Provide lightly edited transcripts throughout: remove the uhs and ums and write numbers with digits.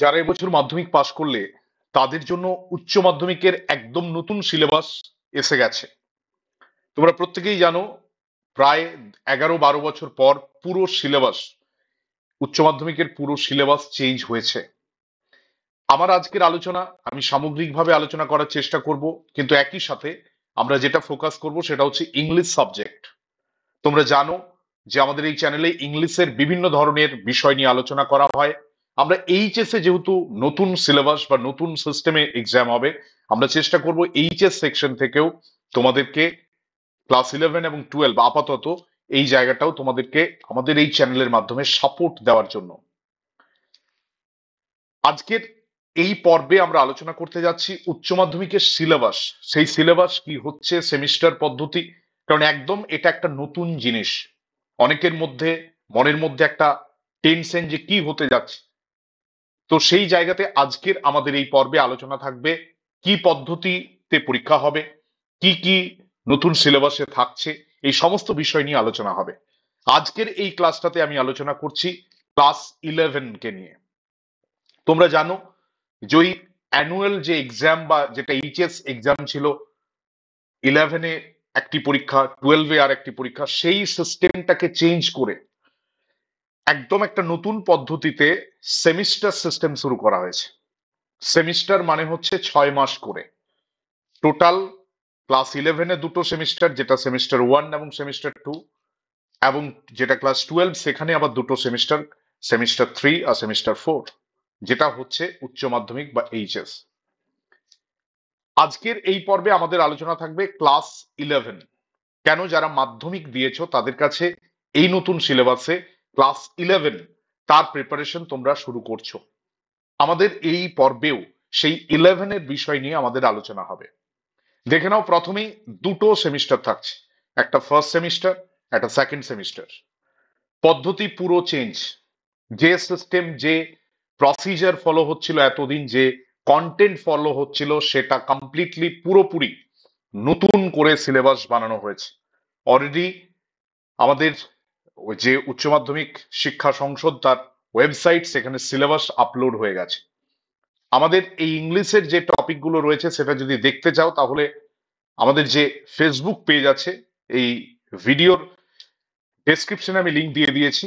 যারা এবছর মাধ্যমিক পাশ করলে তাদের জন্য উচ্চ মাধ্যমিকের একদম নতুন সিলেবাস এসে গেছে। তোমরা প্রত্যেকেই জানো, প্রায় 11-12 বছর পর পুরো সিলেবাস, উচ্চ মাধ্যমিকের পুরো সিলেবাস চেঞ্জ হয়েছে। আমার আজকের আলোচনা আমি সামগ্রিকভাবে আলোচনা করার চেষ্টা করব, কিন্তু একই সাথে আমরা যেটা ফোকাস করব সেটা হচ্ছে ইংলিশ সাবজেক্ট। তোমরা জানো যে আমাদের এই চ্যানেলে ইংলিশের বিভিন্ন ধরনের বিষয় নিয়ে আলোচনা করা হয়। আমরা এইচএস এ যেহেতু নতুন সিলেবাস বা নতুন সিস্টেমে এক্সাম হবে, আমরা চেষ্টা করব এইচএস সেকশন থেকেও তোমাদেরকে ক্লাস 11 এবং 12 আপাতত এই জায়গাটাও তোমাদেরকে আমাদের এই চ্যানেলের মাধ্যমে সাপোর্ট দেওয়ার জন্য। আজকের এই পর্বে আমরা আলোচনা করতে যাচ্ছি উচ্চ মাধ্যমিকের সিলেবাস। সেই সিলেবাস কি হচ্ছে, সেমিস্টার পদ্ধতি, কারণ একদম এটা একটা নতুন জিনিস। অনেকের মধ্যে মনের মধ্যে একটা টেনশন যে কি হতে যাচ্ছে। তো সেই জায়গাতে আজকের আমাদের এই পর্বে আলোচনা থাকবে কি পদ্ধতিতে পরীক্ষা হবে, কি কি নতুন সিলেবাসে থাকছে, এই সমস্ত বিষয় নিয়ে আলোচনা হবে। আজকের এই ক্লাসটাতে আমি আলোচনা করছি ক্লাস 11 কে নিয়ে। তোমরা জানো যে ওই অ্যানুয়াল যে এক্সাম বা যেটা এইচএস এক্সাম ছিল, 11-এ একটি পরীক্ষা, 12-এ আর একটি পরীক্ষা, সেই সিস্টেমটাকে চেঞ্জ করে একদম একটা নতুন পদ্ধতিতে সেমিস্টার সিস্টেম শুরু করা হয়েছে। সেমিস্টার মানে হচ্ছে 6 মাস করে। টোটাল ক্লাস 11-এ দুটো সেমিস্টার, যেটা সেমিস্টার 1 এবং সেমিস্টার 2, এবং যেটা ক্লাস 12 সেখানে আবার দুটো সেমিস্টার, সেমিস্টার 3 আর সেমিস্টার 4, যেটা হচ্ছে উচ্চ মাধ্যমিক বা এইচএস। আজকের এই পর্বে আমাদের আলোচনা থাকবে ক্লাস 11। কেন যারা মাধ্যমিক দিয়েছো তাদের কাছে এই নতুন সিলেবাসে ক্লাস 11 তার প্রিপারেশন তোমরা শুরু করছো। আমাদের এই পর্বেও সেই 11-এর বিষয় নিয়ে আমাদের আলোচনা হবে। দেখে নাও, প্রথমেই দুটো সেমিস্টার থাকছে, একটা ফার্স্ট সেমিস্টার, একটা সেকেন্ড সেমিস্টার। পদ্ধতি পুরো চেঞ্জ। যে সিস্টেম, যে প্রসিজার ফলো হচ্ছিল এতদিন, যে কন্টেন্ট ফলো হচ্ছিল, সেটা কমপ্লিটলি পুরোপুরি নতুন করে সিলেবাস বানানো হয়েছে। অলরেডি আমাদের ওই যে উচ্চ মাধ্যমিক শিক্ষা সংসদ তার ওয়েবসাইট, সেখানে সিলেবাস আপলোড হয়ে গেছে। আমাদের এই ইংলিশের যে টপিক গুলো রয়েছে সেটা যদি দেখতে চাও, তাহলে আমাদের যে ফেসবুক পেজ আছে, এই ভিডিওর ডেসক্রিপশনে আমি লিংক দিয়ে দিয়েছি,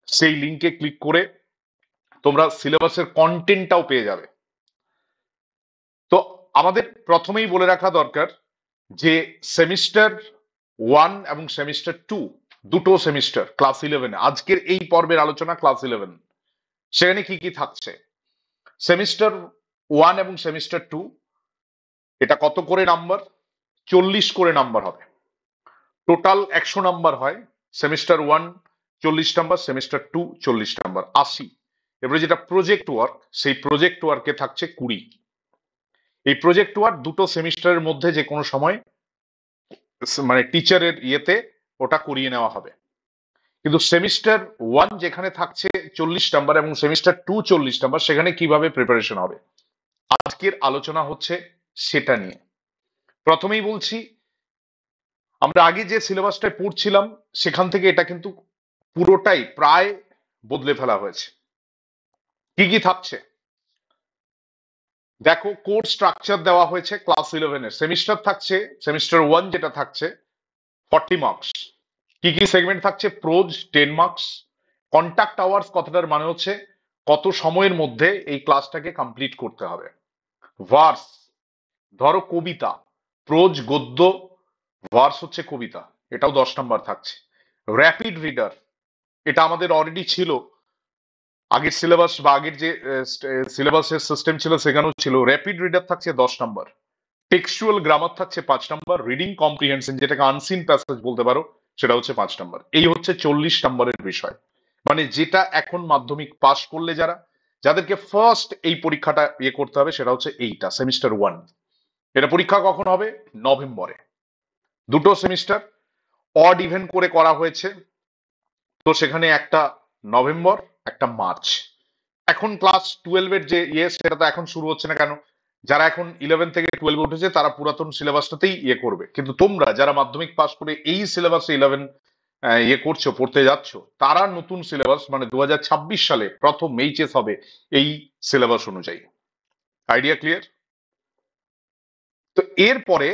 সেই লিংকে ক্লিক করে তোমরা সিলেবাসের কন্টেন্টটাও পেয়ে যাবে। তো আমাদের প্রথমেই বলে রাখা দরকার যে সেমিস্টার 1 এবং সেমিস্টার 2, দুটো সেমিস্টার ক্লাস 11-এ। আজকের এই পর্বের আলোচনা ক্লাস 11, সেখানে কি কি থাকছে। সেমিস্টার 1 এবং সেমিস্টার 2, এটা কত করে নাম্বার? 40 করে নাম্বার হবে। টোটাল 100 নাম্বার হয়। Semester 1 40 number, semester 2 40 number, 80। এবারে যেটা প্রজেক্ট ওয়ার্ক, সেই প্রজেক্ট ওয়ার্কে থাকছে 20। এই প্রজেক্ট ওয়ার্ক দুটো সেমিস্টারের মধ্যে যে কোনো সময় মানে টিচারের ইয়েতে ওটা করিয়ে নেওয়া হবে। কিন্তু সেমিস্টার 1 যেখানে থাকছে 40 নাম্বার এবং সেমিস্টার 2 40 নাম্বার, সেখানে কিভাবে প্রিপারেশন হবে আজকের আলোচনা হচ্ছে সেটা নিয়ে। প্রথমেই বলছি, আমরা আগে যে সিলেবাসটায় পড়ছিলাম সেখান থেকে এটা কিন্তু পুরোটাই প্রায় বদলে ফেলা হয়েছে। কি কি থাকছে দেখো। কোর্স স্ট্রাকচার দেওয়া হয়েছে ক্লাস 11-এর। সেমিস্টার থাকছে, সেমিস্টার 1 যেটা থাকছে 40 মার্কস। কি কি সেগমেন্ট থাকছে? Pros 10 marks. কন্টাক্ট আওয়ার্স কথাটার মানে হচ্ছে কত সময়ের মধ্যে এই ক্লাসটাকে কমপ্লিট করতে হবে। ভার্স, ধরো কবিতা, প্রোজ গদ্য, ভার্স হচ্ছে কবিতা, এটাও 10 নাম্বার থাকছে। র্যাপিড রিডার, এটা আমাদের অলরেডি ছিল আগের সিলেবাস বা আগের যে সিলেবাসের সিস্টেম ছিল সেখানেও ছিল। র্যাপিড রিডার থাকছে 10 নাম্বার। টেক্সচুয়াল গ্রামার থাকছে 5 নাম্বার। রিডিং কম্প্রিহেনশন, যেটাকে আনসিন প্যাসেজ বলতে পারো, সেটা হচ্ছে 5 নাম্বার। এই হচ্ছে 40 নাম্বারের বিষয়। মানে যেটা এখন মাধ্যমিক পাস করলে যাদেরকে ফার্স্ট এই পরীক্ষাটা ইয়ে করতে হবে, সেটা হচ্ছে এইটা সেমিস্টার 1। এটা পরীক্ষা কখন হবে? নভেম্বরে। দুটো সেমিস্টার অড ইভেন করে করা হয়েছে। তো সেখানে একটা নভেম্বর, একটা মার্চ। এখন ক্লাস 12-এর যে ইয়ে, সেটা তো এখন শুরু হচ্ছে না। কেন? যারা এখন 11 থেকে 12-এ উঠেছে তারা পুরাতন সিলেবাসটাতেই ইয়ে করবে, কিন্তু তোমরা যারা মাধ্যমিক পাস করে এই সিলেবাসে 11 ইয়ে করছো, পড়তে যাচ্ছ, তারা নতুন সিলেবাস মানে 2026 সালে প্রথম এইচএস হবে এই সিলেবাস অনুযায়ী। Idea clear? তো এরপরে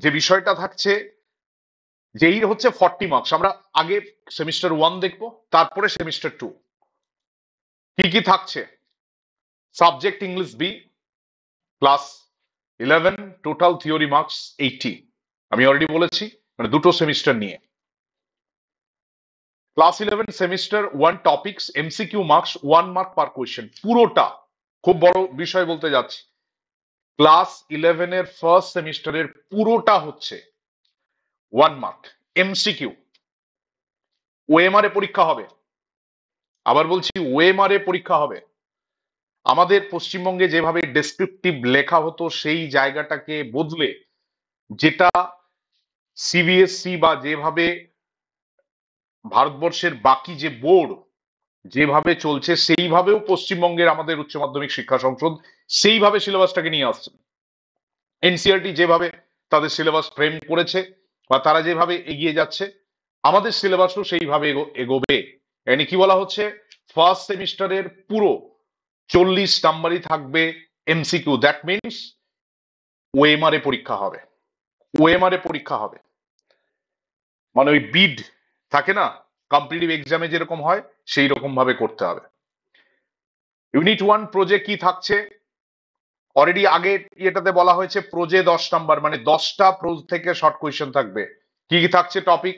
যে বিষয়টা থাকছে, যেই হচ্ছে 40 মার্কস, আমরা আগে সেমিস্টার 1 দেখবো, তারপরে সেমিস্টার 2 কি কি থাকছে। Subject English B, class 11, total theory marks 80। আমি অলরেডি বলেছি, মানে দুটো সেমিস্টার নিয়ে। Class 11 semester 1 topics, MCQ marks 1 mark per question, পুরোটা। খুব বড় বিষয় বলতে যাচ্ছি, ক্লাস 11 এর ফার্স্ট সেমিস্টারের পুরোটা হচ্ছে 1 মার্ক এমসিকিউ। ওএমআর এ পরীক্ষা হবে, আবার বলছি ওএমআর এ পরীক্ষা হবে। আমাদের পশ্চিমবঙ্গে যেভাবে ডেসক্রিপটিভ লেখা হতো সেই জায়গাটাকে বদলে, যেটা সিবিএসসি বা যেভাবে ভারতবর্ষের বাকি যে বোর্ড যেভাবে চলছে, সেইভাবেও পশ্চিমবঙ্গের আমাদের উচ্চ মাধ্যমিক শিক্ষা সংসদ সেইভাবে সিলেবাসটাকে নিয়ে আসছে। এনসিআরটি যেভাবে তাদের সিলেবাস ফ্রেম করেছে বা তারা যেভাবে এগিয়ে যাচ্ছে, আমাদের সিলেবাসও সেইভাবে এগোবে। এখানে কি বলা হচ্ছে, ফার্স্ট সেমিস্টারের পুরো 40 নাম্বারই থাকবে এমসিকিউ। দ্যাট মিনস ওএমআর এ পরীক্ষা হবে, ওএমআর এ পরীক্ষা হবে, মানে ওই বিড থাকে না কম্পিটিটিভ এক্সামে যেরকম হয়, সেই রকম ভাবে করতে হবে। ইউনিট 1 প্রজেক্ট কি থাকছে, অলরেডি আগে এটাতে বলা হয়েছে প্রোজে 10 নাম্বার, মানে 10টা প্রোজ থেকে শর্ট কোয়েশ্চেন থাকবে। কি কি থাকছে টপিক,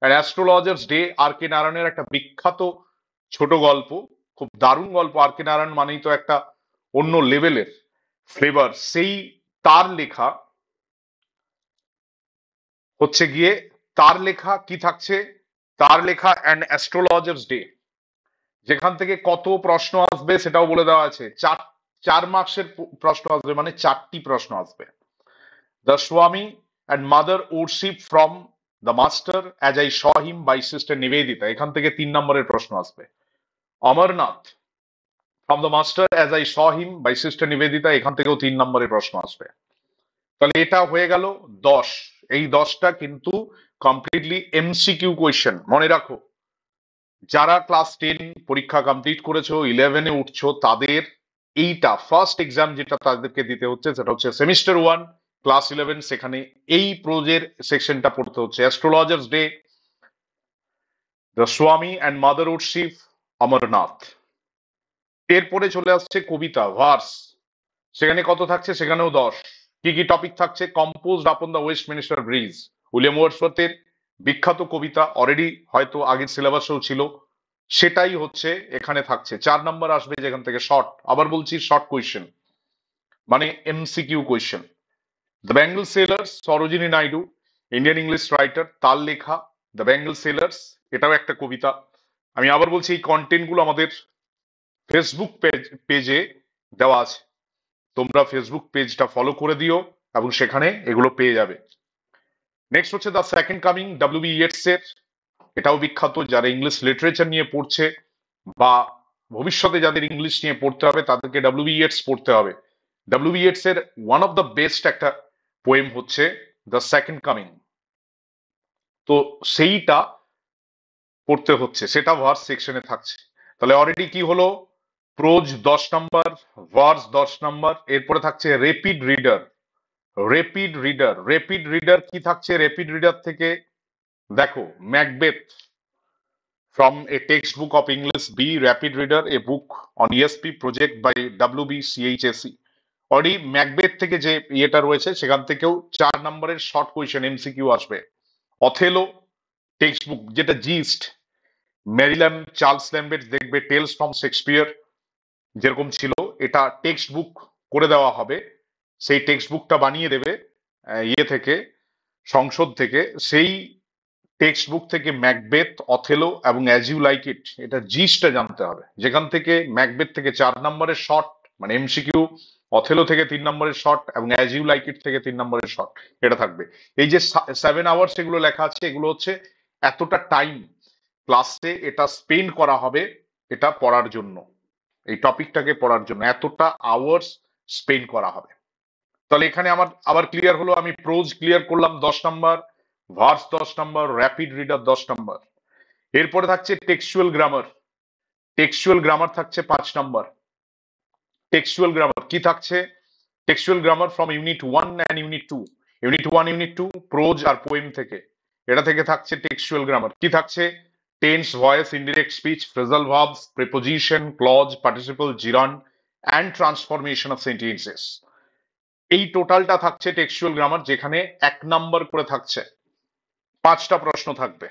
অ্যাস্ট্রোলজার্স ডে, আর কে নারায়ণের একটা বিখ্যাত ছোট গল্প, খুব দারুণ গল্প। আর কে নারায়ণ মানেই তো একটা অন্য লেভেলের ফ্লেভার, সেই তার লেখা হচ্ছে গিয়ে, তার লেখা কি থাকছে, তার লেখা অ্যান অ্যাস্ট্রোলজার্স ডে, যেখান থেকে কত প্রশ্ন আসবে সেটাও বলে দেওয়া আছে। 4 মার্কসের প্রশ্ন আসবে, মানে 4টি প্রশ্ন আসবে। The Swami and Mother worship from the Master as I saw him by Sister Nivedita, এখান থেকে 3 নম্বরের প্রশ্ন আসবে। Amarnath from the Master as I saw him by Sister Nivedita, এখান থেকেও 3 নম্বরের প্রশ্ন আসবে। তাহলে এটা হয়ে গেল 10। এই 10টা কিন্তু কমপ্লিটলি এমসিকিউ কোয়েশ্চেন। মনে রাখো, যারা ক্লাস 10 পরীক্ষা কমপ্লিট করেছো, 11-এ উঠছো, তাদের এইটা ফার্স্ট এক্সাম যেটা তাদেরকে দিতে হচ্ছে, সেটা হচ্ছে সেমিস্টার 1 ক্লাস 11। সেখানে এই প্রোজের সেকশনটা পড়তে হচ্ছে, অ্যাস্ট্রোলজার্স ডে, দ্য স্বামী অ্যান্ড মাদারহুডশিপ, অমরনাথ। এরপরে চলে আসছে কবিতা ভার্স, সেখানে কত থাকছে, সেখানেও 10। কি কি টপিক থাকছে, composed upon the Westminster Bridge, William ওয়ার্ডসওয়ার্থের বিখ্যাত কবিতা, অলরেডি হয়তো আগের সিলেবাসেও ছিল, সেটাই হচ্ছে এখানে থাকছে। 4 নম্বর আসবে যেখান থেকে শর্ট, আবার বলছি শর্ট কোয়েশ্চেন, মানে MCQ question. The Bengal sailors, Sarojini Naidu, Indian English writer, তার লেখা দ্য বেঙ্গল সেলার্স, এটাও একটা কবিতা। আমি আবার বলছি, এই কন্টেন্ট গুলো আমাদের ফেসবুক পেজে দেওয়া আছে, তোমরা ফেসবুক পেজটা ফলো করে দিও এবং সেখানে এগুলো পেয়ে যাবে। নেক্সট হচ্ছে the second coming, W B Yeats এর, এটাও বিখ্যাত। যারা ইংলিশ লিটারেচার নিয়ে পড়ছে বা ভবিষ্যতে যাদের ইংলিশ নিয়ে পড়তে হবে, তাদেরকে ডব্লিউ বি ইয়েটস পড়তে হবে। ডব্লিউ বি ইয়েটস এর ওয়ান অফ দ্য বেস্ট একটা পোয়েম হচ্ছে দ্য সেকেন্ড কামিং, তো সেইটা পড়তে হচ্ছে, সেটা ভার্স সেকশনে থাকছে। তাহলে অলরেডি কি হলো, প্রোজ 10 নম্বর, ভার্স 10 নম্বর, এরপরে থাকছে rapid reader. Rapid reader, rapid reader কি থাকছে, রেপিড রিডার থেকে দেখো, Macbeth from a textbook of English B, Rapid Reader, a book on ESP project by WBCHSE। Already Macbeth থেকে যে ইয়েটা রয়েছে, সেখান থেকেও 4 নম্বরের শর্ট কোয়েশ্চেন এমসিকিউ আসবে। অথেলো টেক্সট বুক, যেটা জিস্ট, মেরিল্যাম চার্লস ল্যাম্বেট, দেখবে টেলস ফ্রম শেক্সপিয়ার যেরকম ছিল, এটা টেক্সট বুক করে দেওয়া হবে। সেই টেক্সট বুকটা বানিয়ে দেবে ইয়ে থেকে, সংসদ থেকে। সেই টেক্সট বুক থেকে ম্যাকবেথ, অথেলো এবং অ্যাজ ইউ লাইক ইট, এটা জিসটা জানতে হবে, যেখান থেকে ম্যাকবেথ থেকে 4 নম্বরের শর্ট মানে এমসিকিউ, অথেলো থেকে 3 নম্বরের শর্ট এবং অ্যাজ ইউ লাইক ইট থেকে 3 নম্বরের শর্ট, এটা থাকবে। এই যে 7 আওয়ার্স এগুলো লেখা আছে, এগুলো হচ্ছে এতটা টাইম ক্লাসে এটা স্পেন্ড করা হবে এটা পড়ার জন্য, এই টপিকটাকে পড়ার জন্য এতটা আওয়ার্স স্পেন্ড করা হবে। তাহলে এখানে আমার আবার ক্লিয়ার হলো, আমি প্রোজ ক্লিয়ার করলাম 10 নম্বর, ভার্স 10 নম্বর, র্যাপিড রিডার 10 নম্বর। এরপরে থাকছে টেক্সচুয়াল গ্রামার। টেক্সচুয়াল গ্রামার থাকছে 5 নম্বর। টেক্সচুয়াল গ্রামার কি থাকছে? Textual grammar from unit 1 and unit 2। Unit 1 unit 2 prose আর পোয়েম থেকে, এটা থেকে থাকছে টেক্সচুয়াল গ্রামার। কি থাকছে? Tense, voice, indirect speech, phrasal verbs, preposition, clause, participle, gerund and transformation of sentences. এই টোটালটা থাকছে টেক্সচুয়াল গ্রামার, যেখানে 1 নম্বর করে থাকছে, 5টা প্রশ্ন থাকবে।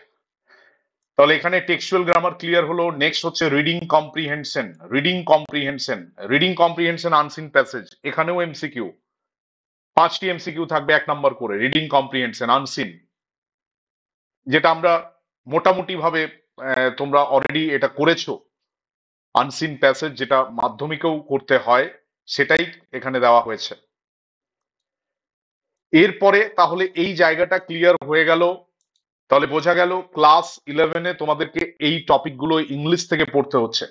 তাহলে এখানে টেক্সচুয়াল গ্রামার ক্লিয়ার হলো। নেক্সট হচ্ছে reading comprehension. Reading comprehension, reading comprehension unseen passage, এখানেও এমসিকিউ, 5টি এমসিকিউ থাকবে 1 নম্বর করে। রিডিং কম্প্রিহেনশন আনসিন, যেটা আমরা মোটামুটি ভাবে তোমরা অলরেডি এটা করেছো, আনসিন প্যাসেজ যেটা মাধ্যমিকেও করতে হয়, সেটাই এখানে দেওয়া হয়েছে। এরপরে তাহলে এই জায়গাটা ক্লিয়ার হয়ে গেল। তাহলে বোঝা গেল ক্লাস 11-এ তোমাদেরকে এই টপিকগুলো ইংলিশ থেকে পড়তে হচ্ছে।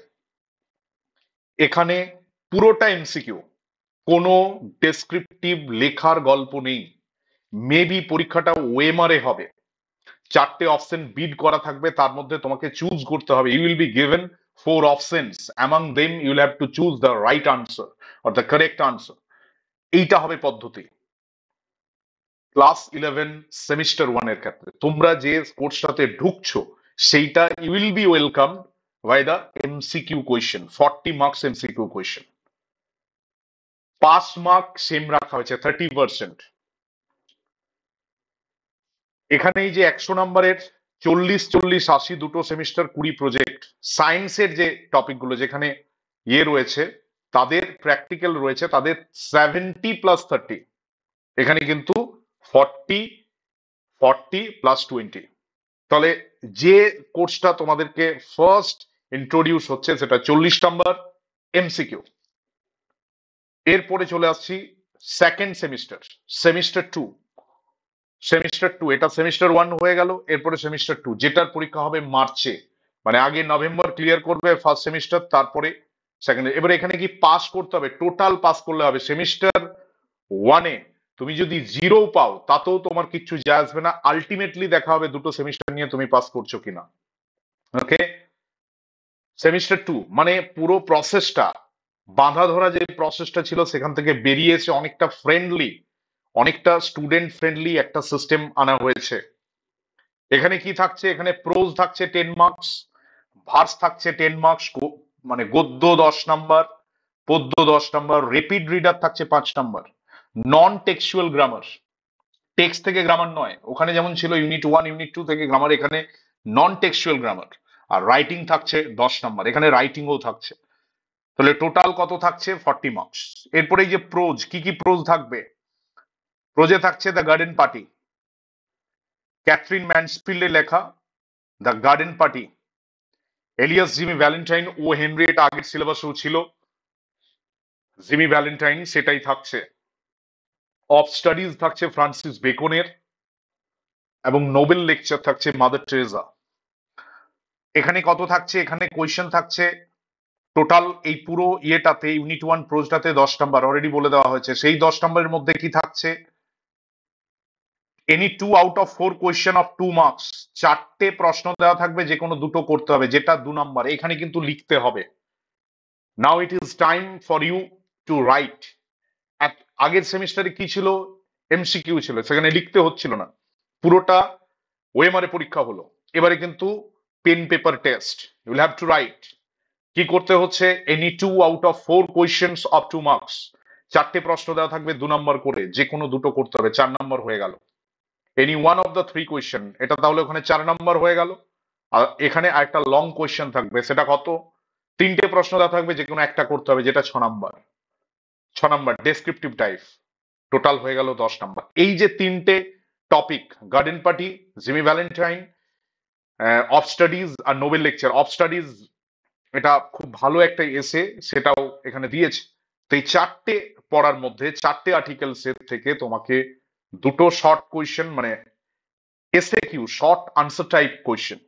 এখানে পুরোটা এমসিকিউ, কোনো ডেসক্রিপটিভ লেখার গল্প নেই। মেবি পরীক্ষাটা ওয়েমারে হবে, 4টে অপশন বিড করা থাকবে, তার মধ্যে তোমাকে চুজ করতে হবে। You will be given 4 options, among them you will have to choose the right answer or the correct answer. এইটা হবে পদ্ধতি ক্লাস 11 সেমিস্টার 1 এর ক্ষেত্রে। তোমরা যে কোর্সটাতে ঢুকছো সেইটা you will be welcome by the MCQ question, 40 marks MCQ question. Pass mark same রাখা হয়েছে 30%। এখানে এই যে 100 নম্বরের 40, 40, 80 দুটো সেমিস্টার 20 প্রজেক্ট, সায়েন্সের যে টপিকগুলো যেখানে ইয়ে রয়েছে, তাদের প্র্যাকটিক্যাল রয়েছে, তাদের 70+30, এখানে কিন্তু 40, 40+20। তাহলে যে কোর্সটা তোমাদেরকে ফার্স্ট ইন্ট্রোডিউস হচ্ছে সেটা 40 নম্বর এমসিকিউ। এরপরে চলে আসছি সেকেন্ড সেমিস্টার, সেমিস্টার 2। সেমিস্টার 2 এটা সেমিস্টার 1 হয়ে গেল, এরপরে সেমিস্টার 2 যেটার পরীক্ষা হবে মার্চে, মানে আগে নভেম্বর ক্লিয়ার করবে ফার্স্ট সেমিস্টার, তারপরে সেকেন্ড। এবারে এখানে কি পাস করতে হবে, টোটাল পাস করলে হবে। সেমিস্টার 1-এ তুমি যদি 0 পাও তাতেও তোমার কিচ্ছু যায় আসবে না, আলটিমেটলি দেখা হবে দুটো সেমিস্টার নিয়ে তুমি পাস করছো কিনা। ওকে, সেমিস্টার 2 মানে পুরো প্রসেসটা, বাঁধা ধরা যে প্রসেসটা ছিল সেখান থেকে বেরিয়ে এসে অনেকটা ফ্রেন্ডলি, অনেকটা স্টুডেন্ট ফ্রেন্ডলি একটা সিস্টেম আনা হয়েছে। এখানে কি থাকছে? এখানে প্রোজ থাকছে 10 মার্কস, ভার্স থাকছে 10 মার্কস, মানে গদ্য 10 নম্বর, পদ্য 10 নম্বর, রেপিড রিডার থাকছে 5 নম্বর। নন টেক্সচুয়াল গ্রামার, টেক্সট থেকে গ্রামার নয়, ওখানে যেমন ছিল ইউনিট 1 ইউনিট 2 থেকে গ্রামার, এখানে নন টেক্সচুয়াল গ্রামার। আর রাইটিং থাকছে 10 নম্বর, এখানে রাইটিংও থাকছে। তাহলে টোটাল কত থাকছে? 40 মার্কস। এরপরে এই যে প্রোজ, কি কি প্রোজ থাকবে? প্রোজে থাকছে দ্য গার্ডেন পার্টি, ক্যাথরিন ম্যানসফিল্ডের লেখা the garden party. Alias Jimmy Valentine O Henry, এটা আগের সিলেবাসেও ছিল, জিমি ভ্যালেন্টাইন সেটাই থাকছে। অফ স্টাডিজ থাকছে ফ্রান্সিস বেকনের, এবং নোবেল লেকচার থাকছে মাদার টেরেসা। এখানে কত থাকছে? এখানে কোয়েশ্চেন থাকছে টোটাল এই পুরো ইয়েটাতে, ইউনিট 1 প্রোজটাতে 10 নম্বর অলরেডি বলে দেওয়া হয়েছে। সেই 10 নম্বরের মধ্যে কি থাকছে? Any 2 out of 4 question of 2 marks, 4টে প্রশ্ন দেওয়া থাকবে, যে কোনো দুটো করতে হবে, যেটা 2 নম্বর। এখানে কিন্তু লিখতে হবে। Now it is time for you to write. আগের সেমিস্টারে কি ছিল? এমসিকিউ ছিল, সেখানে লিখতে হচ্ছিল না, পুরোটা ওএমআর এ পরীক্ষা হলো। এবারে কিন্তু pen paper test, you will have to write. কি করতে হচ্ছে? Any 2 out of 4 question of 2 marks, 4টে প্রশ্ন দেওয়া থাকবে 2 নম্বর করে, যে কোনো দুটো করতে হবে, 4 নম্বর হয়ে গেল। এনি 1 অফ দ্য 3 কোয়েশ্চেন, এটা তাহলে ওখানে 4 নম্বর হয়ে গেল। আর এখানে আরেকটা লং কোয়েশ্চেন থাকবে, সেটা কত? 3টে প্রশ্ন দেওয়া থাকবে, যে কোনো একটা করতে হবে, যেটা 6 নম্বর। 6 নম্বর ডেসক্রিপটিভ টাইপ, টোটাল হয়ে গেল 10 নম্বর। এই যে 3টে topic, garden party, Jimmy Valentine, of studies আর নোবেল লেকচার। অফ স্টাডিজ এটা খুব ভালো একটা এসে, সেটাও এখানে দিয়েছে। তো এই 4টে পড়ার মধ্যে, 4টে আর্টিকেলস এর থেকে তোমাকে দুটো শর্ট কোয়েশ্চেন, মানে SA Q, short answer type question,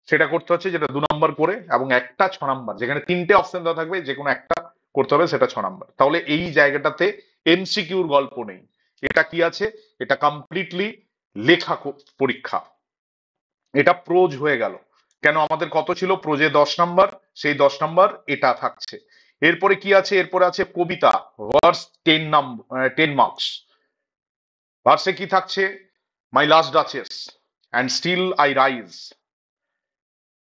সেটা করতে হচ্ছে, যেটা 2 নম্বর করে, এবং একটা 6 নম্বর, যেখানে 3টে অপশন দেওয়া থাকবে, যে কোনো একটা করতে হবে, সেটা 6 নম্বর। তাহলে এই জায়গাটাতে এমসিকিউর গল্প নেই। এটা কি আছে? এটা কমপ্লিটলি লেখা পরীক্ষা, এটা প্রোজ হয়ে গেল। কেন আমাদের কত ছিল প্রোজে 10 নাম্বার, সেই 10 নাম্বার এটা থাকছে। এরপরে কি আছে, এরপরে আছে কবিতা ভার্স 10 নাম্বার, 10 মার্কস। ভার্সে কি থাকছে, my last duchess and still I rise,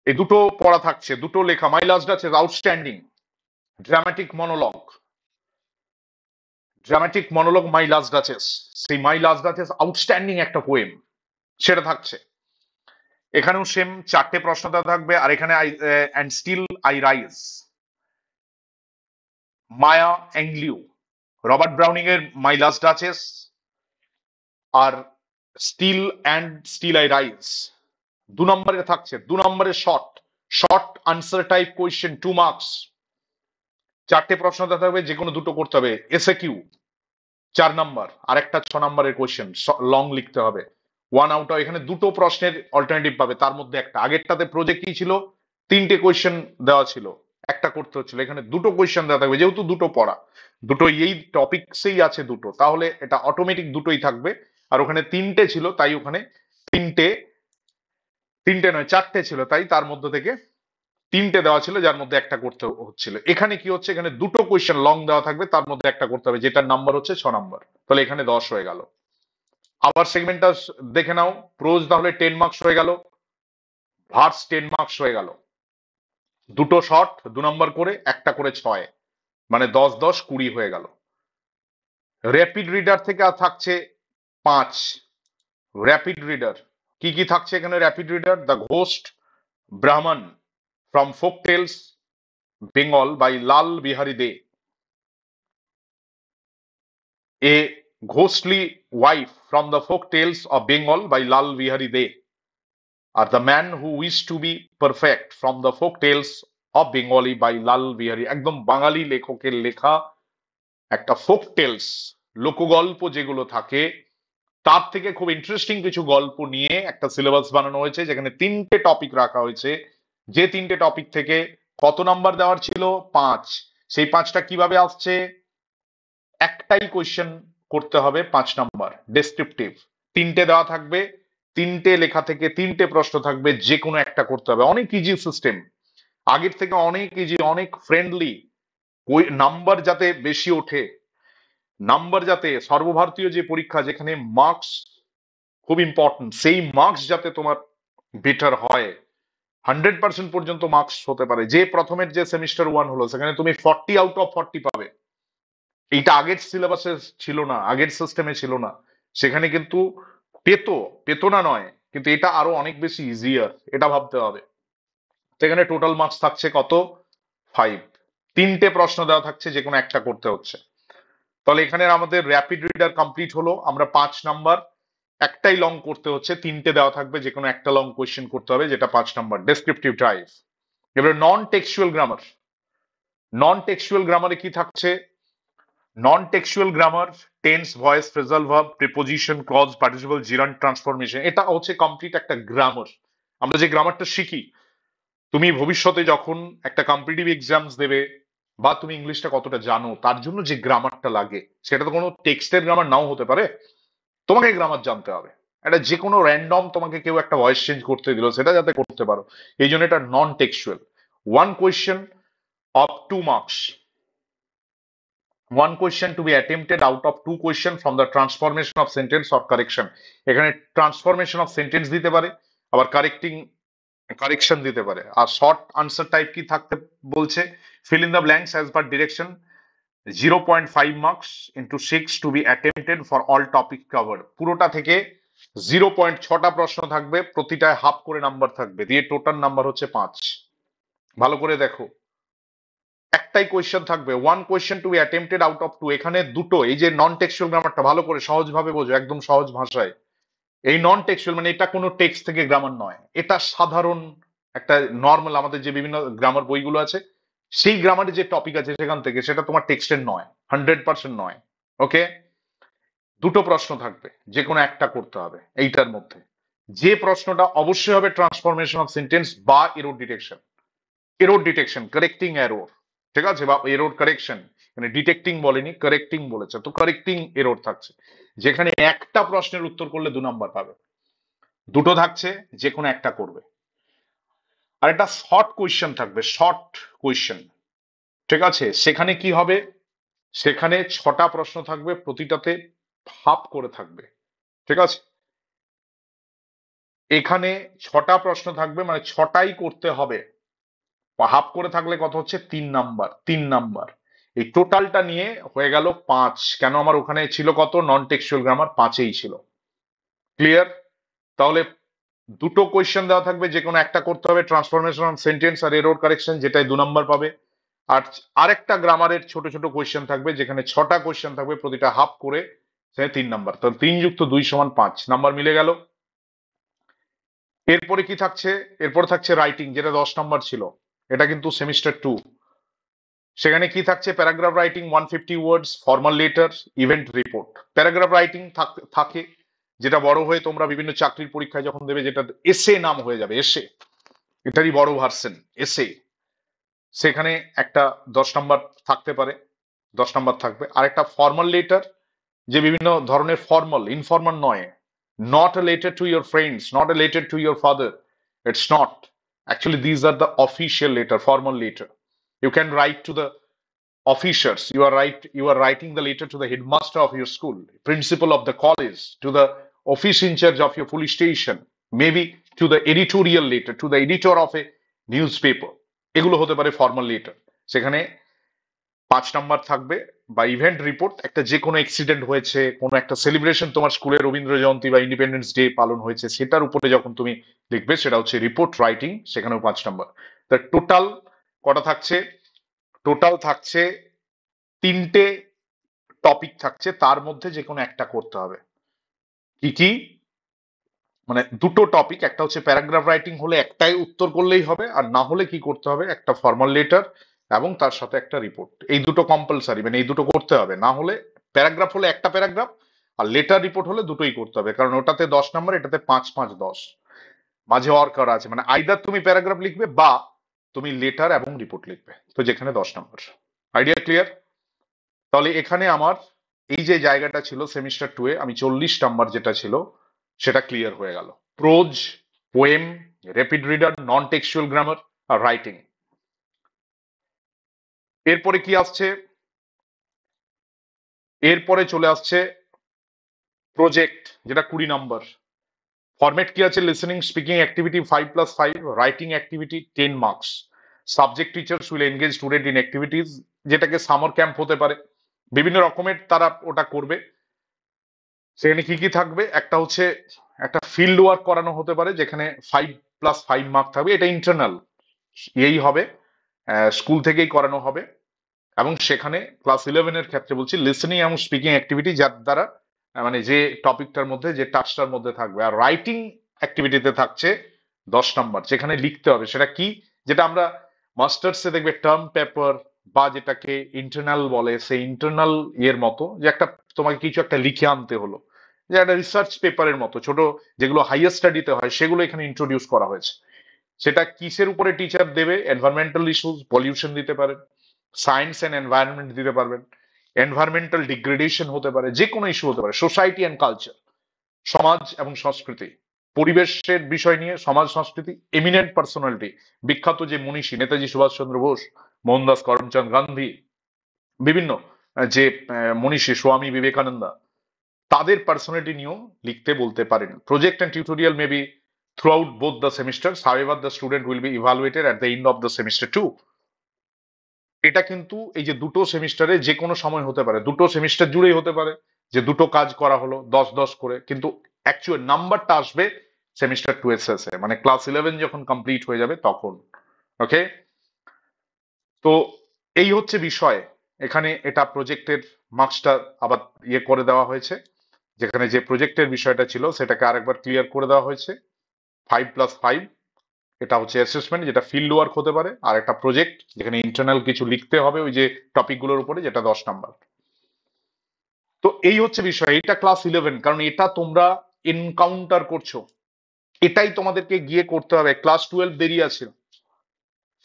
এই দুটো পড়া থাকছে, দুটো লেখা। My last duchess outstanding dramatic monologue, dramatic monologue my last duchess, সেই মাই লাস্ট ডাচেস আউটস্ট্যান্ডিং একটা পোয়েম, সেটা থাকছে। এখানেও সেম 4টে প্রশ্ন দেওয়া থাকবে। আর এখানে I and still I rise, Maya Angelou, Robert Browning এর মাই লাস্ট ডাচেস, আর স্টিল আই রাইজ 2 নম্বরে থাকছে। 2 নম্বরে short short answer type question 2 marks, 4টে প্রশ্ন দেওয়া থাকবে, যে কোনো দুটো করতে হবে। এসএ কিউ 4 নাম্বার, আর একটা 6 নাম্বারের কোয়েশ্চেন লং লিখতে হবে। 1 আউট অফ, এখানে দুটো প্রশ্নের অল্টারনেটিভ পাবে, তার মধ্যে একটা। আগেরটাতে প্রজেক্ট কি ছিল, 3টে কোয়েশ্চেন দেওয়া ছিল, একটা করতে হচ্ছিল। এখানে দুটো কোয়েশ্চেন দেওয়া থাকবে, যেহেতু দুটো পড়া, দুটো এই টপিকসেই আছে দুটো, তাহলে এটা অটোমেটিক দুটোই থাকবে। আর ওখানে 3টে ছিল, তাই ওখানে তিনটে, তিনটে নয় 4টে ছিল, তাই তার মধ্যে থেকে 3টে দেওয়া ছিল, যার মধ্যে একটা করতে হচ্ছিল। এখানে কি হচ্ছে, এখানে দুটো কোয়েশ্চেন লং দেওয়া থাকবে, তার মধ্যে একটা করতে হবে, যেটার নাম্বার হচ্ছে 6 নাম্বার। তাহলে এখানে 10 হয়ে গেল। আবার সেগমেন্টটা দেখে নাও। প্রোজ তাহলে 10 মার্কস হয়ে গেল, ভার্স 10 মার্কস হয়ে গেল, দুটো শর্ট 2 নাম্বার করে, একটা করে 6, মানে 10 10 20 হয়ে গেল। র্যাপিড রিডার থেকে আর থাকছে 5। র্যাপিড রিডার কি কি থাকছে এখানে, rapid reader the ghost Brahman from folk tales Bengal by Lal Behari Dey, a ghostly wife from the folk tales of Bengal by Lal Behari Dey, আর the man who wish to be perfect from the folk tales of Bengali by Lal Behari. একদম বাঙালি লেখকের লেখা একটা ফোক টেলস, লোকগল্প যেগুলো থাকে, তার থেকে খুব ইন্টারেস্টিং কিছু গল্প নিয়ে একটা সিলেবাস বানানো হয়েছে, যেখানে 3টে টপিক রাখা হয়েছে। যে 3টে টপিক থেকে কত নাম্বার দেওয়ার ছিল, 5। সেই 5টা কিভাবে আসছে, একটাই কোয়েশ্চেন করতে হবে, 5 নাম্বার ডেসক্রিপটিভ। 3টে দেওয়া থাকবে, 3টে লেখা থেকে 3টে প্রশ্ন থাকবে, যে কোনো একটা করতে হবে। অনেক ইজি সিস্টেম, আগের থেকে অনেক ইজি, অনেক ফ্রেন্ডলি। নাম্বার যাতে বেশি ওঠে, নাম্বার যাতে সর্বভারতীয় যে পরীক্ষা, যেখানে মার্কস খুব ইম্পর্টেন্ট, সেই মার্কস যাতে তোমার বেটার হয়, 100% পর্যন্ত মার্কস হতে পারে। যে প্রথমের যে সেমিস্টার 1 হলো, সেখানে তুমি 40 আউট অফ 40 পাবে। এইটা আগের সিলেবাসে ছিল না, আগের সিস্টেমে ছিল না। সেখানে কিন্তু পেতো, পেতো না নয়, কিন্তু এটা আরো অনেক বেশি ইজিয়ার, এটা ভাবতে হবে। সেখানে টোটাল মার্কস থাকছে কত, 5। 3টে প্রশ্ন দেওয়া থাকছে, যে কোনো একটা করতে হচ্ছে। তাহলে এখানে আমাদের র্যাপিড রিডার কমপ্লিট হলো। আমরা 5 নাম্বার, একটাই লং করতে হচ্ছে, 3টে দেওয়া থাকবে, যে কোনো একটা লং কোয়েশ্চেন করতে হবে, যেটা 5 নাম্বার ডেসক্রিপটিভ টাইপ। এবারে non textual grammar. Non textual গ্রামারে কি থাকছে, non textual grammar tense, voice, phrasal verb, preposition, clause, participle, gerund, transformation, এটা হচ্ছে কমপ্লিট একটা গ্রামার। আমরা যে গ্রামারটা শিখি, তুমি ভবিষ্যতে যখন একটা কম্পিটিটিভ এক্সামস দেবে, বা তুমি ইংলিশটা কতটা জানো, তার জন্য যে গ্রামারটা লাগে, সেটা তো কোনো টেক্সটের গ্রামার নাও হতে পারে, তোমাকে গ্রামার জানতে হবে। এটা যে কোনো র্যান্ডম তোমাকে কেউ একটা ভয়েস চেঞ্জ করতে দিল, সেটা যাতে করতে পারো, এই জন্য এটা non textual. 1 question of 2 marks, 1 question to be attempted out of 2 question from the transformation of sentence or correction. এখানে ট্রান্সফরমেশন অফ সেন্টেন্স দিতে পারে, আবার কারেকশন দিতে পারে। আর শর্ট আনসার টাইপ কি থাকতে বলছে, fill in the blanks as per direction, 0.5 marks into 6 to be attempted for all topic cover. পুরোটা থেকে 0.6টা প্রশ্ন থাকবে, প্রতিটায় হাফ করে নাম্বার থাকবে, দিয়ে টোটাল নাম্বার হচ্ছে 5। ভালো করে দেখো, একটাই কোয়েশ্চেন থাকবে, 1 question to be attempted out of 2। এখানে দুটো, এই যে নন টেক্সচুয়াল গ্রামারটা ভালো করে সহজ ভাবে বোঝো, একদম সহজ ভাষায়। এই নন টেক্সচুয়াল মানে এটা কোনো টেক্সট থেকে গ্রামার নয়, এটা সাধারণ একটা নর্মাল আমাদের যে বিভিন্ন গ্রামার বইগুলো আছে, সেই গ্রামারে যে টপিক আছে সেখান থেকে, সেটা তোমার টেক্সটের নয়, 100% নয়। ওকে, দুটো প্রশ্ন থাকবে, যে কোনো একটা করতে হবে এইটার মধ্যে। যে প্রশ্নটা অবশ্যই হবে ট্রান্সফরমেশন অফ সেন্টেন্স বা error detection, error detection correcting error, ঠিক আছে, বা এরর কারেকশন। মানে ডিটেক্টিং বলেনি, কারেক্টিং বলেছে, তো কারেক্টিং এরর থাকছে, যেখানে একটা প্রশ্নের উত্তর করলে 2 নাম্বার পাবে। দুটো থাকছে, যে কোনো একটা করবে। আর একটা শর্ট কোয়েশ্চেন থাকবে, শর্ট কোয়েশ্চেন, ঠিক আছে? সেখানে কি হবে, সেখানে 6টা প্রশ্ন থাকবে, প্রতিটাতে হাফ করে থাকবে, ঠিক আছে? এখানে 6টা প্রশ্ন থাকবে, মানে 6টাই করতে হবে। হাফ করে থাকলে কত হচ্ছে, 3 নাম্বার, 3 নাম্বার। এই টোটালটা নিয়ে হয়ে গেল 5। কেন, আমার ওখানে ছিল কত, নন টেক্সচুয়াল গ্রামার 5এই ছিল। ক্লিয়ার? তাহলে দুটো কোয়েশ্চেন দেওয়া থাকবে, যে কোনো একটা করতে হবে, ট্রান্সফরমেশন অফ সেন্টেন্স আর এরর কারেকশন, যেটাই 2 নাম্বার পাবে। আর আরেকটা গ্রামারের ছোট ছোট কোয়েশ্চেন থাকবে, যেখানে 6টা কোয়েশ্চেন থাকবে, প্রতিটা হাফ করে, সে 3 নাম্বার। তো 3 + 2 = 5 নাম্বার মিলে গেল। এরপরে কি থাকছে, এরপরে থাকছে রাইটিং, যেটা 10 নাম্বার ছিল। এটা কিন্তু সেমিস্টার 2। সেখানে কি থাকছে, paragraph writing 150 words, formal letter, event report. Paragraph writing থাকে, যেটা বড় হয়ে তোমরা বিভিন্ন চাকরির পরীক্ষায় যখন দেবে, যেটা এসে নাম হয়ে যাবে, এসে, এটারই বড় ভার্সন, এসে। সেখানে একটা 10 নাম্বার থাকতে পারে, 10 নাম্বার থাকবে। আর একটা ফর্মাল লেটার, যে বিভিন্ন ধরনের ফর্মাল, ইনফর্মাল নয়। Not a letter to your friends, not a letter to your father, it's not. Actually these are the official letter, formal letter. You can write to the officers, you are writing the letter to the headmaster of your school, principal of the college, to the office in charge of your police station, maybe to the editorial letter, to the editor of a newspaper. এগুলো হতে পারে formal letter. সেখানে 5 number থাকবে। বা event report, একটা যে কোনো accident হয়েছে, কোনো একটা সেলিব্রেশন, তোমার স্কুলে রবীন্দ্র জয়ন্তী বা ইন্ডিপেন্ডেন্স ডে পালন হয়েছে, সেটার উপরে যখন তুমি লিখবে, সেটা হচ্ছে রিপোর্ট রাইটিং, সেখানেও 5 নাম্বার। তা টোটাল কটা থাকছে, টোটাল থাকছে 3টে টপিক থাকছে, তার মধ্যে যে কোনো একটা করতে হবে। কি কি, মানে দুটো টপিক, একটা হচ্ছে প্যারাগ্রাফ রাইটিং, হলে একটাই উত্তর করলেই হবে, আর না হলে কি করতে হবে, একটা ফর্মাল লেটার এবং তার সাথে একটা রিপোর্ট। এই দুটো কম্পালসারি, মানে এই দুটো করতে হবে। না হলে প্যারাগ্রাফ হলে একটা প্যারাগ্রাফ, আর লেটার রিপোর্ট হলে দুটোই করতে হবে, কারণ ওটাতে 10 নাম্বার, এটাতে 5 5 10, মাঝে অর করা আছে, মানে আইদার তুমি প্যারাগ্রাফ লিখবে বা তুমি লেটার এবং রিপোর্ট লিখবে, তো যেখানে 10 নাম্বার। Idea clear? তাহলে এখানে আমার এই যে জায়গাটা ছিল সেমিস্টার 2 এ, আমি 40 নাম্বার যেটা ছিল, সেটা ক্লিয়ার হয়ে গেল। Prose, poem, rapid reader, non textual grammar আর রাইটিং। এরপরে কি আসছে, এরপরে চলে আসছে প্রজেক্ট, যেটা 20 নাম্বার। ফরম্যাট কি আছে, listening speaking activity 5 + 5, writing activity 10 marks. Subject teachers will engage student in activities, যেটাকে সামার ক্যাম্প হতে পারে, বিভিন্ন রকমের তারা ওটা করবে। সেখানে কি কি থাকবে, একটা হচ্ছে একটা ফিল্ড ওয়ার্ক করানো হতে পারে, যেখানে 5 + 5 মার্ক থাকবে, এটা ইন্টারনাল এই হবে, স্কুল থেকেই করানো হবে। এবং সেখানে ক্লাস 11-এর ক্ষেত্রে বলছি, লিসেনিং এবং স্পিকিং অ্যাক্টিভিটি, যার দ্বারা মানে যে টপিকটার মধ্যে, যে টাস্কটার মধ্যে থাকবে। আর রাইটিং অ্যাক্টিভিটিতে থাকছে 10 নাম্বার, যেখানে লিখতে হবে। সেটা কি, যেটা আমরা মাস্টার্সে দেখবে টার্ম পেপার, বা যেটাকে ইন্টারনাল বলে, সেই ইন্টারনাল ইয়ের মতো, যে একটা তোমাকে কিছু একটা লিখে আনতে হলো, যে একটা রিসার্চ পেপারের মতো ছোট, যেগুলো হাইয়ার স্টাডিতে হয়, সেগুলো এখানে ইন্ট্রোডিউস করা হয়েছে। সেটা কিসের উপরে টিচার দেবে, এনভায়রনমেন্টাল ইস্যুস, পলিউশন দিতে পারেন, সায়েন্স এন্ড এনভায়রনমেন্ট দিতে পারবেন, এনভায়রনমেন্টাল ডিগ্রেডেশন হতে পারে, যে কোনো ইস্যু হতে পারে, সোসাইটি অ্যান্ড কালচার, সমাজ এবং সংস্কৃতি, পরিবেশের বিষয় নিয়ে, সমাজ সংস্কৃতি, এমিনেন্ট পার্সোনালিটি, বিখ্যাত যে মনীষী, নেতাজি সুভাষচন্দ্র বোস, মোহনদাস করমচাঁদ গান্ধী, বিভিন্ন যে মনীষী, স্বামী বিবেকানন্দা, তাদের পার্সোনালিটি নিয়েও লিখতে বলতে পারেন। Project and tutorial may be throughout both the semesters, however the student will be evaluated at the end of the semester 2. এটা কিন্তু এই যে দুটো সেমিস্টারে যে কোনো সময় হতে পারে, দুটো সেমিস্টার জুড়েই হতে পারে, যে দুটো কাজ করা হলো 10 10 করে, কিন্তু অ্যাকচুয়াল নাম্বারটা আসবে সেমিস্টার 2 এর শেষে, মানে ক্লাস 11 যখন কমপ্লিট হয়ে যাবে তখন। ওকে, তো এই হচ্ছে বিষয়। এখানে এটা প্রজেক্টের মার্কসটা আবার ইয়ে করে দেওয়া হয়েছে, যেখানে যে প্রজেক্টের বিষয়টা ছিল সেটাকে আরেকবার ক্লিয়ার করে দেওয়া হয়েছে। 5 + 5, এটা হচ্ছে অ্যাসেসমেন্ট, যেটা ফিল্ড ওয়ার্ক হতে পারে, আর একটা প্রজেক্ট, যেখানে ইন্টারনাল কিছু লিখতে হবে ওই যে টপিকগুলোর উপরে, যেটা 10 নাম্বার। তো এই হচ্ছে বিষয়, এটা ক্লাস 11, কারণ এটা তোমরা এনকাউন্টার করছো, এটাই তোমাদেরকে গিয়ে করতে হবে। ক্লাস 12 দেরি আছে,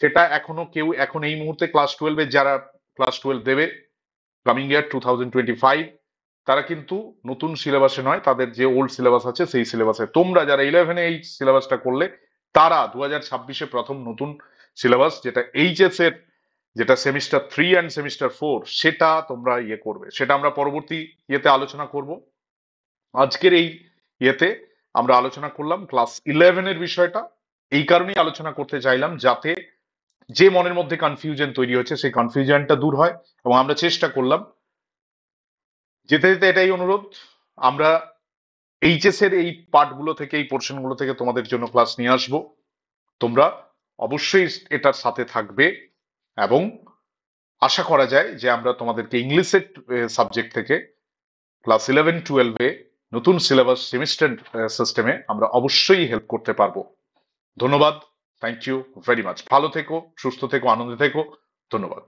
সেটা এখনো কেউ, এখন এই মুহূর্তে ক্লাস 12-এ যারা ক্লাস 12 দেবে কামিং ইয়ার 2025, তারা কিন্তু নতুন সিলেবাসে নয়, তাদের যে ওল্ড সিলেবাস আছে সেই সিলেবাসে। তোমরা যারা 11-এ এই সিলেবাসটা করলে, তারা 2026-এ প্রথম নতুন সিলেবাস যেটা এইচএস এর, যেটা সেমিস্টার 3 অ্যান্ড সেমিস্টার 4, সেটা তোমরা ইয়ে করবে, সেটা আমরা পরবর্তী ইয়েতে আলোচনা করব। আজকের এই ইয়েতে আমরা আলোচনা করলাম ক্লাস 11-এর বিষয়টা। এই কারণেই আলোচনা করতে চাইলাম যাতে যে মনের মধ্যে কনফিউশন তৈরি হচ্ছে সেই কনফিউশনটা দূর হয়, এবং আমরা চেষ্টা করলাম যেতে যেতে এটাই অনুরোধ, আমরা এইচএস এর এই পার্টগুলো থেকে, এই পোর্শনগুলো থেকে তোমাদের জন্য ক্লাস নিয়ে আসবো। তোমরা অবশ্যই এটার সাথে থাকবে, এবং আশা করা যায় যে আমরা তোমাদেরকে ইংলিশের সাবজেক্ট থেকে ক্লাস 11-12-এ নতুন সিলেবাস সেমিস্টার সিস্টেমে আমরা অবশ্যই হেল্প করতে পারবো। ধন্যবাদ। Thank you very much. ভালো থেকো, সুস্থ থেকো, আনন্দে থেকো। ধন্যবাদ।